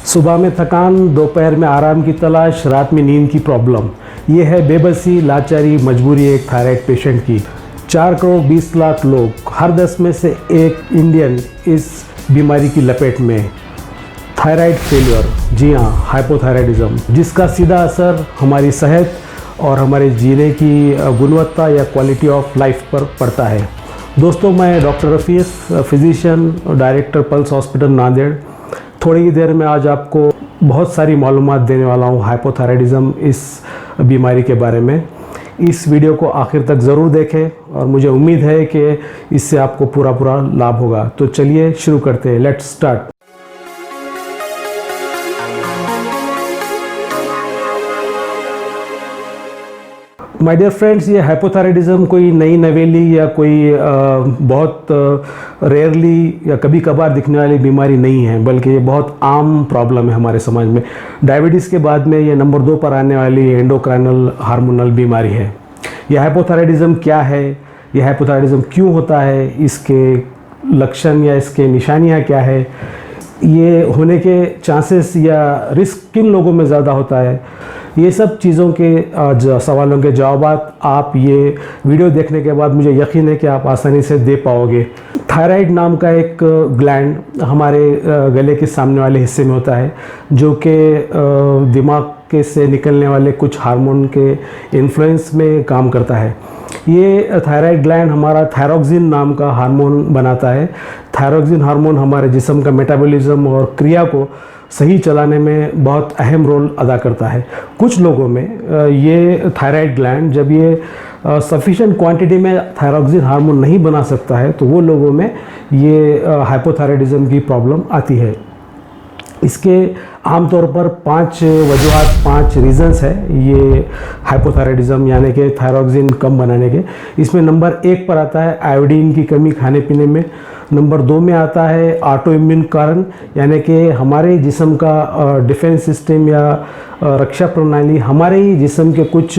सुबह में थकान, दोपहर में आराम की तलाश, रात में नींद की प्रॉब्लम। ये है बेबसी, लाचारी, मजबूरी एक थायराइड पेशेंट की। 4 करोड़ 20 लाख लोग, हर 10 में से एक इंडियन इस बीमारी की लपेट में। थायराइड फेलियर, जी हाँ, हाइपोथायराइडिज्म, जिसका सीधा असर हमारी सेहत और हमारे जीने की गुणवत्ता या क्वालिटी ऑफ लाइफ पर पड़ता है। दोस्तों, मैं डॉक्टर रफ़ीक, फिजिशियन और डायरेक्टर पल्स हॉस्पिटल नांदेड़, थोड़ी ही देर में आज आपको बहुत सारी मालूमात देने वाला हूँ हाइपोथायराइडिज्म इस बीमारी के बारे में। इस वीडियो को आखिर तक ज़रूर देखें और मुझे उम्मीद है कि इससे आपको पूरा लाभ होगा। तो चलिए शुरू करते हैं, let's start. My dear friends, ये हाइपोथायराइडिज्म कोई नई नवेली या कोई बहुत रेयरली या कभी कभार दिखने वाली बीमारी नहीं है, बल्कि ये बहुत आम प्रॉब्लम है हमारे समाज में। डायबिटीज़ के बाद में ये नंबर 2 पर आने वाली एंडोक्राइनल हार्मोनल बीमारी है। यह हाइपोथायराइडिज्म क्या है, यह हाइपोथायराइडिज्म क्यों होता है, इसके लक्षण या इसके निशानियाँ क्या है, ये होने के चांसेस या रिस्क किन लोगों में ज़्यादा होता है, ये सब चीज़ों के सवालों के जवाब आप ये वीडियो देखने के बाद मुझे यकीन है कि आप आसानी से दे पाओगे। थायराइड नाम का एक ग्लैंड हमारे गले के सामने वाले हिस्से में होता है, जो कि दिमाग के से निकलने वाले कुछ हार्मोन के इन्फ्लुएंस में काम करता है। ये थायराइड ग्लैंड हमारा थायरोक्सिन नाम का हार्मोन बनाता है। थायरोक्सिन हार्मोन हमारे जिस्म का मेटाबॉलिज्म और क्रिया को सही चलाने में बहुत अहम रोल अदा करता है। कुछ लोगों में ये थायराइड ग्लैंड जब ये सफिशिएंट क्वांटिटी में थायरोक्सिन हार्मोन नहीं बना सकता है, तो वो लोगों में ये हाइपोथायराइडिज्म की प्रॉब्लम आती है। इसके आमतौर पर 5 वजूहात, 5 रीज़न्स है ये हाइपोथायराइडिज्म यानी कि थायरोक्सिन कम बनाने के। इसमें नंबर 1 पर आता है आयोडीन की कमी खाने पीने में। नंबर 2 में आता है ऑटो इम्यून कारण, यानी कि हमारे जिस्म का डिफेंस सिस्टम या रक्षा प्रणाली हमारे ही जिस्म के कुछ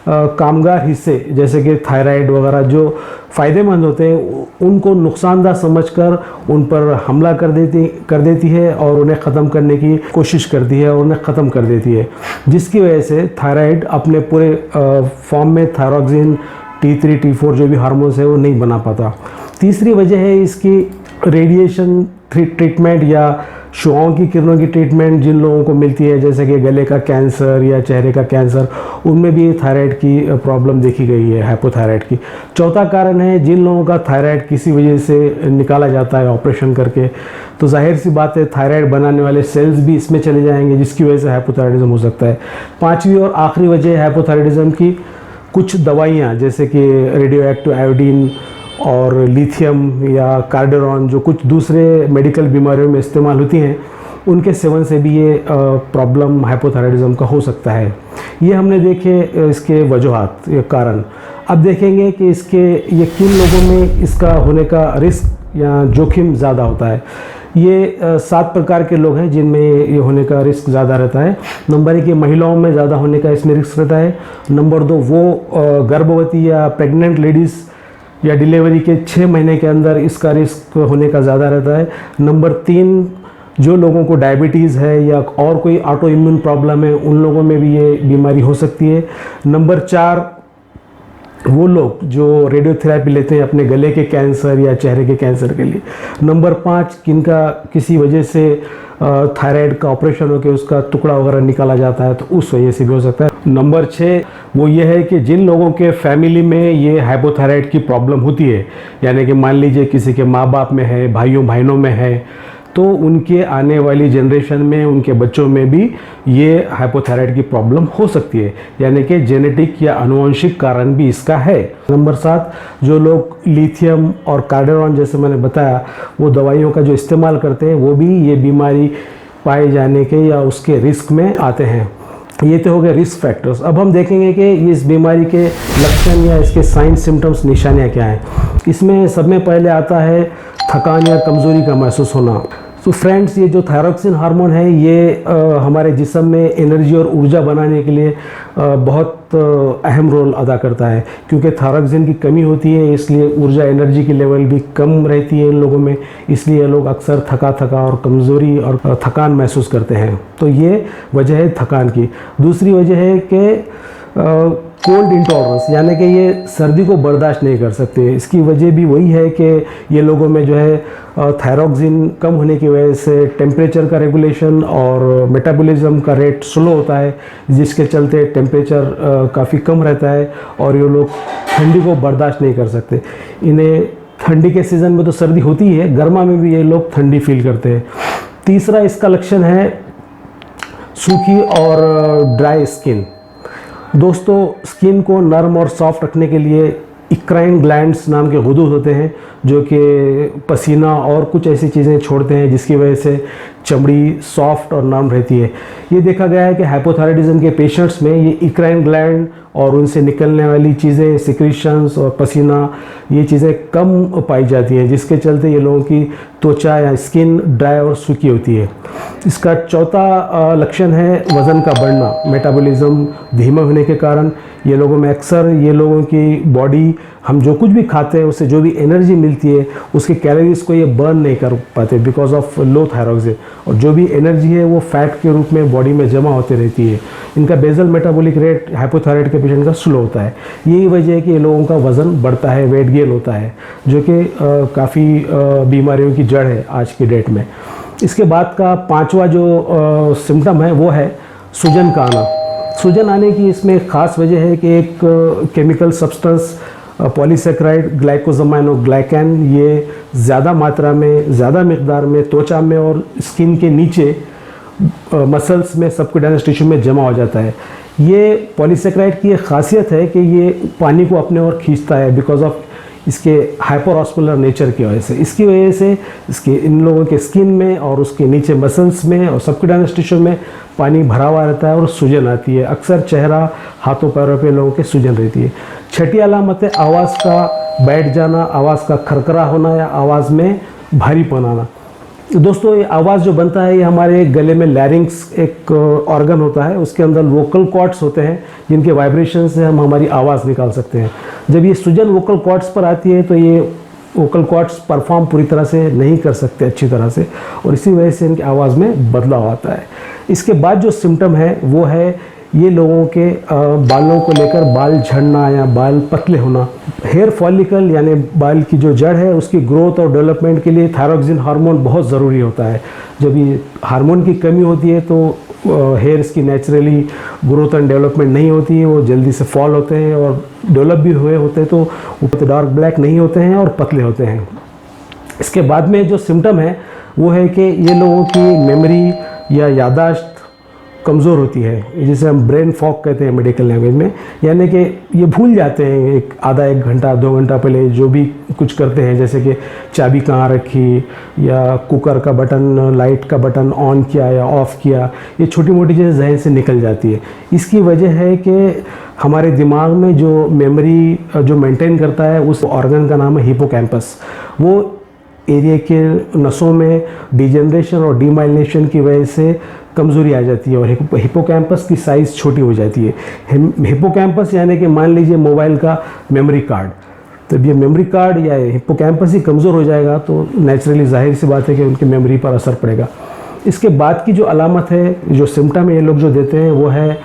कामगार हिस्से जैसे कि थायराइड वगैरह जो फ़ायदेमंद होते हैं, उनको नुकसानदा समझकर उन पर हमला कर देती है और उन्हें ख़त्म करने की कोशिश करती है और उन्हें ख़त्म कर देती है, जिसकी वजह से थायराइड अपने पूरे फॉर्म में थायरोक्सिन, T3, T4 जो भी हार्मोन्स है वो नहीं बना पाता। तीसरी वजह है इसकी रेडिएशन ट्रीटमेंट या शुआओं की किरणों की ट्रीटमेंट जिन लोगों को मिलती है, जैसे कि गले का कैंसर या चेहरे का कैंसर, उनमें भी थायराइड की प्रॉब्लम देखी गई है, हाइपोथायराइड की। चौथा कारण है जिन लोगों का थायराइड किसी वजह से निकाला जाता है ऑपरेशन करके, तो जाहिर सी बात है थायराइड बनाने वाले सेल्स भी इसमें चले जाएंगे, जिसकी वजह से हाइपोथायराइडिज्म हो सकता है। पाँचवीं और आखिरी वजह है हाइपोथायराइडिज्म की कुछ दवाइयाँ, जैसे कि रेडियो एक्टिव आयोडीन और लिथियम या कार्डेरॉन, जो कुछ दूसरे मेडिकल बीमारियों में इस्तेमाल होती हैं, उनके सेवन से भी ये प्रॉब्लम हाइपोथायराइडिज्म का हो सकता है। ये हमने देखे इसके वजूहात, ये कारण। अब देखेंगे कि ये किन लोगों में इसका होने का रिस्क या जोखिम ज़्यादा होता है। ये 7 प्रकार के लोग हैं जिनमें ये होने का रिस्क ज़्यादा रहता है। नंबर 1, ये महिलाओं में ज़्यादा होने का इसमें रिस्क रहता है। नंबर 2, वो गर्भवती या प्रेग्नेंट लेडीज़ या डिलीवरी के 6 महीने के अंदर इसका रिस्क होने का ज़्यादा रहता है। नंबर 3, जो लोगों को डायबिटीज़ है या और कोई ऑटो इम्यून प्रॉब्लम है, उन लोगों में भी ये बीमारी हो सकती है। नंबर 4, वो लोग जो रेडियोथेरेपी लेते हैं अपने गले के कैंसर या चेहरे के कैंसर के लिए। नंबर 5, किनका किसी वजह से थायराइड का ऑपरेशन होकर उसका टुकड़ा वगैरह निकाला जाता है, तो उस वजह से भी हो सकता है। नंबर 6, वो ये है कि जिन लोगों के फैमिली में ये हाइपोथायराइड की प्रॉब्लम होती है, यानी कि मान लीजिए किसी के माँ बाप में है, भाइयों बहनों में है, तो उनके आने वाली जनरेशन में, उनके बच्चों में भी ये हाइपोथायराइड की प्रॉब्लम हो सकती है, यानी कि जेनेटिक या आनुवंशिक कारण भी इसका है। नंबर 7, जो लोग लिथियम और कार्डेरॉन जैसे मैंने बताया वो दवाइयों का जो इस्तेमाल करते हैं, वो भी ये बीमारी पाए जाने के या उसके रिस्क में आते हैं। ये तो हो गए रिस्क फैक्टर्स। अब हम देखेंगे कि इस बीमारी के लक्षण या इसके साइन सिम्टम्स, निशानियाँ क्या हैं। इसमें सब में पहले आता है थकान या कमज़ोरी का महसूस होना। सो फ्रेंड्स, ये जो थायरॉक्सिन हार्मोन है ये हमारे जिस्म में एनर्जी और ऊर्जा बनाने के लिए बहुत अहम रोल अदा करता है, क्योंकि थायरॉक्सिन की कमी होती है इसलिए ऊर्जा एनर्जी की लेवल भी कम रहती है इन लोगों में, इसलिए ये लोग अक्सर थका थका और कमज़ोरी और थकान महसूस करते हैं। तो ये वजह है थकान की। दूसरी वजह है कि कोल्ड इंटॉलरेंस, यानी कि ये सर्दी को बर्दाश्त नहीं कर सकते। इसकी वजह भी वही है कि ये लोगों में जो है थायरॉक्सिन कम होने की वजह से टेम्परेचर का रेगुलेशन और मेटाबॉलिज्म का रेट स्लो होता है, जिसके चलते टेम्परेचर काफ़ी कम रहता है और ये लोग ठंडी को बर्दाश्त नहीं कर सकते। इन्हें ठंडी के सीज़न में तो सर्दी होती ही है, गर्मा में भी ये लोग ठंडी फील करते हैं। तीसरा इसका लक्षण है सूखी और ड्राई स्किन। दोस्तों, स्किन को नरम और सॉफ्ट रखने के लिए इक्राइन ग्लैंड्स नाम के गुदूद होते हैं जो कि पसीना और कुछ ऐसी चीज़ें छोड़ते हैं जिसकी वजह से चमड़ी सॉफ्ट और नरम रहती है। ये देखा गया है कि हाइपोथायराइडिज्म के पेशेंट्स में ये इक्राइन ग्लैंड और उनसे निकलने वाली चीज़ें, सिक्रीशंस और पसीना, ये चीज़ें कम पाई जाती हैं, जिसके चलते ये लोगों की त्वचा या स्किन ड्राई और सूखी होती है। इसका चौथा लक्षण है वज़न का बढ़ना। मेटाबॉलिज्म धीमा होने के कारण ये लोगों में अक्सर ये लोगों की बॉडी, हम जो कुछ भी खाते हैं उससे जो भी एनर्जी मिलती है उसकी कैलोरीज को ये बर्न नहीं कर पाते बिकॉज ऑफ लो थायरॉक्सिन, और जो भी एनर्जी है वो फैट के रूप में बॉडी में जमा होती रहती है। इनका बेसल मेटाबॉलिक रेट हाइपोथायराइड के पेशेंट का स्लो होता है। यही वजह है कि ये लोगों का वज़न बढ़ता है, वेट गेन होता है, जो कि काफ़ी बीमारियों की जड़ है आज की डेट में। इसके बाद का पांचवा जो सिम्टम है वो है सूजन का आना। सूजन आने की इसमें ख़ास वजह है कि एक केमिकल सब्सटेंस पॉलीसेक्राइड ग्लाइकोज़ामाइनोग्लाइकैन ये ज़्यादा मात्रा में, ज़्यादा मिकदार में त्वचा में और स्किन के नीचे मसल्स में, सबक्यूटेनियस टिश्यू में जमा हो जाता है। ये पॉलीसेक्राइड की एक खासियत है कि ये पानी को अपने ओर खींचता है बिकॉज ऑफ इसके हाइपरऑस्मोलर नेचर की वजह से। इसकी वजह से इसके इन लोगों के स्किन में और उसके नीचे मसल्स में और सबक्यूटेनियस टिश्यू में पानी भरा हुआ रहता है और सूजन आती है। अक्सर चेहरा, हाथों पैरों पे लोगों के सूजन रहती है। छठी अलामत है आवाज़ का बैठ जाना, आवाज़ का खरखरा होना या आवाज़ में भारीपन आना। दोस्तों, ये आवाज़ जो बनता है ये हमारे गले में लैरिंक्स एक ऑर्गन होता है, उसके अंदर वोकल कॉर्ड्स होते हैं जिनके वाइब्रेशन से हम हमारी आवाज़ निकाल सकते हैं। जब ये सूजन वोकल कॉर्ड्स पर आती है तो ये वोकल कॉर्ड्स परफॉर्म पूरी तरह से नहीं कर सकते अच्छी तरह से, और इसी वजह से इनकी आवाज़ में बदलाव आता है। इसके बाद जो सिम्टम है वो है ये लोगों के बालों को लेकर बाल झड़ना या बाल पतले होना। हेयर फॉलिकल यानी बाल की जो जड़ है उसकी ग्रोथ और डेवलपमेंट के लिए थायरॉक्सिन हार्मोन बहुत ज़रूरी होता है। जब ये हार्मोन की कमी होती है तो हेयर्स की नेचुरली ग्रोथ एंड डेवलपमेंट नहीं होती है, वो जल्दी से फॉल होते हैं, और डेवलप भी हुए होते हैं तो वो डार्क ब्लैक नहीं होते हैं और पतले होते हैं। इसके बाद में जो सिम्टम है वो है कि ये लोगों की मेमोरी या यादाश्त कमज़ोर होती है, जिसे हम ब्रेन फॉग कहते हैं मेडिकल लैंग्वेज में, यानी कि ये भूल जाते हैं आधा एक घंटा 2 घंटा पहले जो भी कुछ करते हैं, जैसे कि चाबी कहाँ रखी या कुकर का बटन, लाइट का बटन ऑन किया या ऑफ़ किया, ये छोटी मोटी चीज़ें जहन से निकल जाती है। इसकी वजह है कि हमारे दिमाग में जो मेमोरी जो मेंटेन करता है उस ऑर्गन का नाम है हिपोकैम्पस। वो एरिया के नसों में डिजेनरेशन और डीमाइलिनेशन की वजह से कमज़ोरी आ जाती है और हिपोकैम्पस की साइज़ छोटी हो जाती है। हिपोकैम्पस यानी कि मान लीजिए मोबाइल का मेमोरी कार्ड, तो ये मेमोरी कार्ड या हिपोकैम्पस ही कमज़ोर हो जाएगा तो नेचुरली जाहिर सी बात है कि उनकी मेमोरी पर असर पड़ेगा। इसके बाद की जो अलामत है, जो सिम्टम है ये लोग जो देते हैं वो है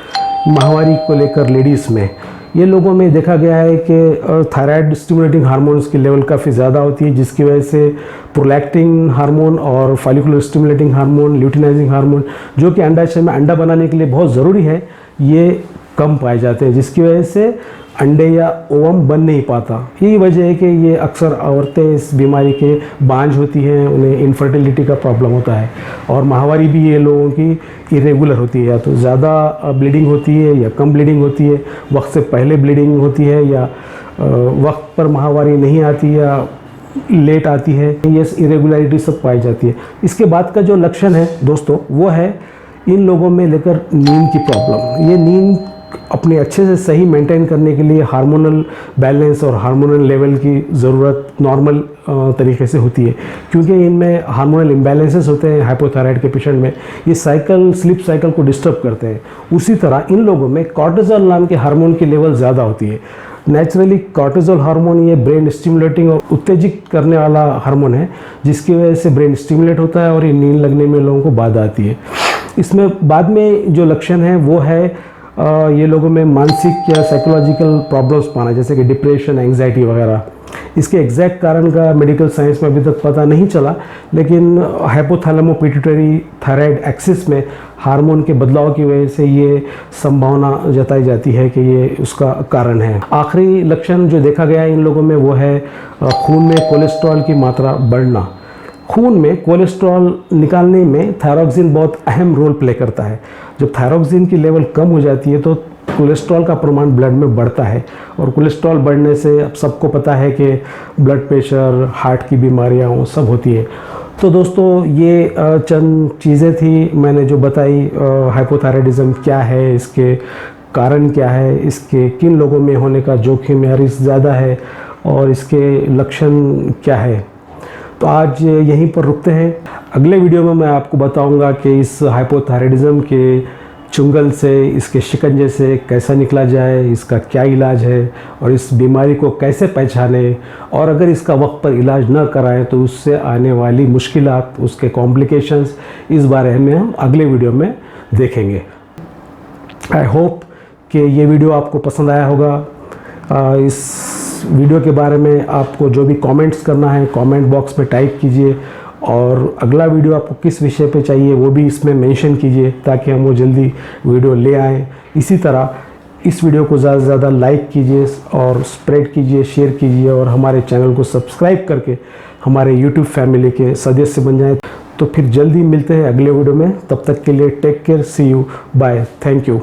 माहवारी को लेकर लेडीज़ में। ये लोगों में देखा गया है कि थायराइड स्टिमुलेटिंग हार्मोन्स की लेवल काफ़ी ज़्यादा होती है, जिसकी वजह से प्रोलैक्टिन हार्मोन और follicular stimulating hormone, luteinizing hormone, जो कि अंडाशय में अंडा बनाने के लिए बहुत ज़रूरी है, ये कम पाए जाते हैं, जिसकी वजह से अंडे या ओवम बन नहीं पाता। यही वजह है कि ये अक्सर औरतें इस बीमारी के बांझ होती हैं, उन्हें इनफर्टिलिटी का प्रॉब्लम होता है, और माहवारी भी ये लोगों की इरेगुलर होती है, या तो ज़्यादा ब्लीडिंग होती है या कम ब्लीडिंग होती है, वक्त से पहले ब्लीडिंग होती है या वक्त पर माहवारी नहीं आती या लेट आती है। ये इरेगुलरिटी सब पाई जाती है। इसके बाद का जो लक्षण है दोस्तों वो है इन लोगों में लेकर नींद की प्रॉब्लम। ये नींद अपने अच्छे से सही मेंटेन करने के लिए हार्मोनल बैलेंस और हार्मोनल लेवल की ज़रूरत नॉर्मल तरीके से होती है, क्योंकि इनमें हार्मोनल इम्बैलेंसेस होते हैं हाइपोथायराइड के पेशेंट में, ये साइकिल स्लीप साइकिल को डिस्टर्ब करते हैं। उसी तरह इन लोगों में कॉर्टिसोल नाम के हार्मोन की लेवल ज़्यादा होती है। नेचुरली कॉर्टिसोल हार्मोन ये ब्रेन स्टिमुलेटिंग और उत्तेजित करने वाला हार्मोन है, जिसकी वजह से ब्रेन स्टिमुलेट होता है और ये नींद लगने में लोगों को बाधा आती है। इसमें बाद में जो लक्षण है वो है ये लोगों में मानसिक या साइकोलॉजिकल प्रॉब्लम्स पाना, जैसे कि डिप्रेशन, एंग्जाइटी वगैरह। इसके एग्जैक्ट कारण का मेडिकल साइंस में अभी तक पता नहीं चला, लेकिन हाइपोथैलेमो पिट्यूटरी थायराइड एक्सिस में हार्मोन के बदलाव की वजह से ये संभावना जताई जाती है कि ये उसका कारण है। आखिरी लक्षण जो देखा गया इन लोगों में वो है खून में कोलेस्ट्रॉल की मात्रा बढ़ना। खून में कोलेस्ट्रॉल निकालने में थायरॉक्सिन बहुत अहम रोल प्ले करता है। जब थायरॉक्सिन की लेवल कम हो जाती है तो कोलेस्ट्रॉल का प्रमाण ब्लड में बढ़ता है, और कोलेस्ट्रॉल बढ़ने से अब सबको पता है कि ब्लड प्रेशर, हार्ट की बीमारियां वो सब होती है। तो दोस्तों ये चंद चीज़ें थी मैंने जो बताई। हाइपोथायराइडिज्म क्या है, इसके कारण क्या है, इसके किन लोगों में होने का जोखिम या रिस्क ज़्यादा है, और इसके लक्षण क्या है। तो आज यहीं पर रुकते हैं। अगले वीडियो में मैं आपको बताऊंगा कि इस हाइपोथायराइडिज्म के चुंगल से, इसके शिकंजे से कैसा निकला जाए, इसका क्या इलाज है, और इस बीमारी को कैसे पहचाने, और अगर इसका वक्त पर इलाज न कराएं तो उससे आने वाली मुश्किलात, उसके कॉम्प्लिकेशंस, इस बारे में हम अगले वीडियो में देखेंगे। आई होप कि ये वीडियो आपको पसंद आया होगा। इस वीडियो के बारे में आपको जो भी कमेंट्स करना है कमेंट बॉक्स में टाइप कीजिए, और अगला वीडियो आपको किस विषय पे चाहिए वो भी इसमें मेंशन कीजिए, ताकि हम वो जल्दी वीडियो ले आएँ। इसी तरह इस वीडियो को ज़्यादा से ज़्यादा लाइक कीजिए और स्प्रेड कीजिए, शेयर कीजिए, और हमारे चैनल को सब्सक्राइब करके हमारे यूट्यूब फैमिली के सदस्य बन जाएँ। तो फिर जल्दी मिलते हैं अगले वीडियो में। तब तक के लिए take care, see you, bye, thank you.